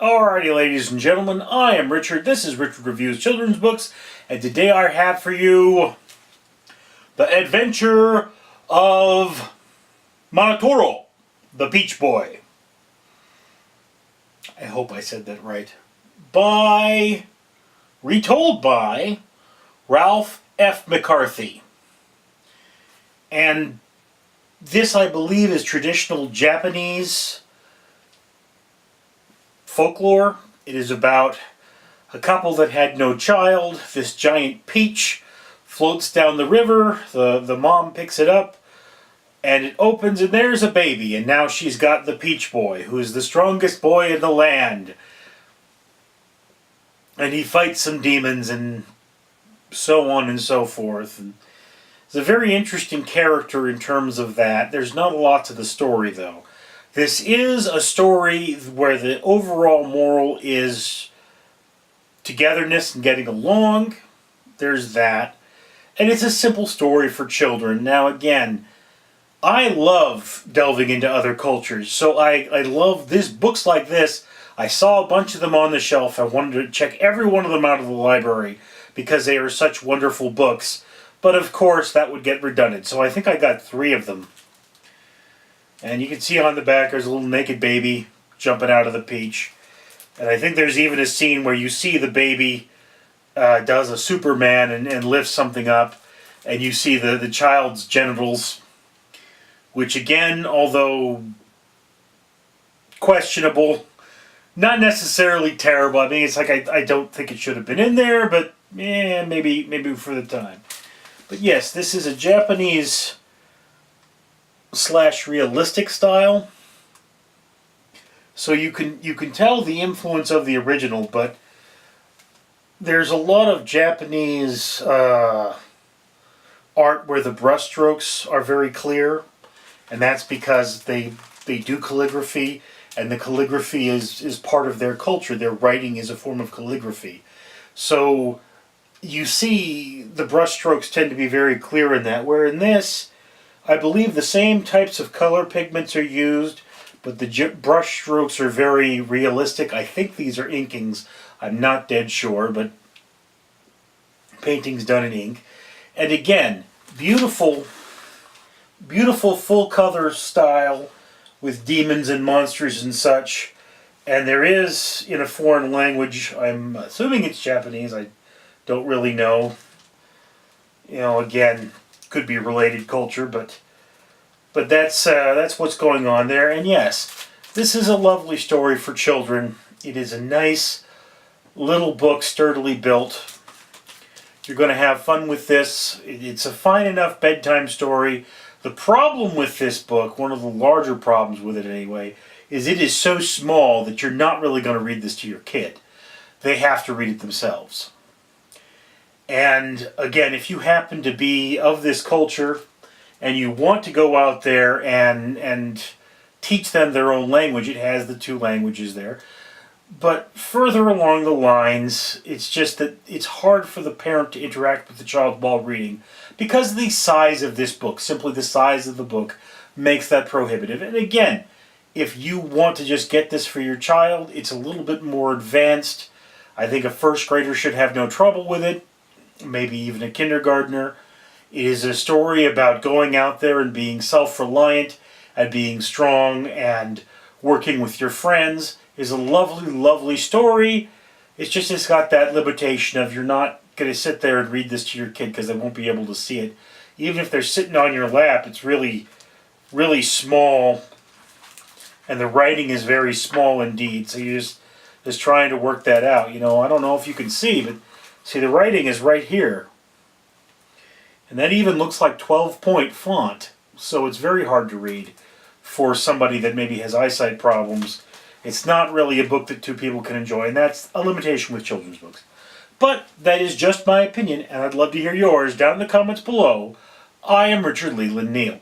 Alrighty, ladies and gentlemen, I am Richard. This is Richard Reviews Children's Books, and today I have for you The Adventure of Momotaro, the Peach Boy. I hope I said that right. Retold by Ralph F. McCarthy. And this, I believe, is traditional Japanese folklore. It is about a couple that had no child. This giant peach floats down the river. The mom picks it up and it opens and there's a baby. And now she's got the Peach Boy, who is the strongest boy in the land. And he fights some demons and so on and so forth. And it's a very interesting character in terms of that. There's not a lot to the story, though. This is a story where the overall moral is togetherness and getting along. There's that. And it's a simple story for children. Now, again, I love delving into other cultures. So I love books like this. I saw a bunch of them on the shelf. I wanted to check every one of them out of the library because they are such wonderful books. But, of course, that would get redundant. So I think I got 3 of them. And you can see on the back there's a little naked baby jumping out of the peach. And I think there's even a scene where you see the baby does a Superman and lifts something up. And you see the child's genitals. Which again, although questionable, not necessarily terrible. I mean, it's like I don't think it should have been in there. But maybe for the time. But yes, this is a Japanese / realistic style, so you can tell the influence of the original, but there's a lot of Japanese art where the brushstrokes are very clear, and that's because they do calligraphy, and the calligraphy is part of their culture. Their writing is a form of calligraphy, so you see the brushstrokes tend to be very clear in that, where in this I believe the same types of color pigments are used, but the brush strokes are very realistic. I think these are inkings. I'm not dead sure, but paintings done in ink. And again, beautiful, beautiful full color style with demons and monsters and such. And there is, in a foreign language, I'm assuming it's Japanese, I don't really know. You know, again, could be related culture, but that's what's going on there. And yes, this is a lovely story for children. It is a nice little book, sturdily built. You're going to have fun with this. It's a fine enough bedtime story. The problem with this book, one of the larger problems with it anyway, is it is so small that you're not really going to read this to your kid. They have to read it themselves. And again, if you happen to be of this culture and you want to go out there and teach them their own language, it has the 2 languages there. But further along the lines, it's just that it's hard for the parent to interact with the child while reading because the size of this book, simply the size of the book, makes that prohibitive. And again, if you want to just get this for your child, it's a little bit more advanced. I think a first grader should have no trouble with it. Maybe even a kindergartner. It is a story about going out there and being self-reliant and being strong and working with your friends. It's a lovely, lovely story. It's got that limitation of you're not going to sit there and read this to your kid because they won't be able to see it. Even if they're sitting on your lap, it's really, really small. And the writing is very small indeed. So you're just trying to work that out. You know, I don't know if you can see, but see, the writing is right here. And that even looks like 12-point font. So it's very hard to read for somebody that maybe has eyesight problems. It's not really a book that 2 people can enjoy, and that's a limitation with children's books. But that is just my opinion, and I'd love to hear yours down in the comments below. I am Richard Leland Neal.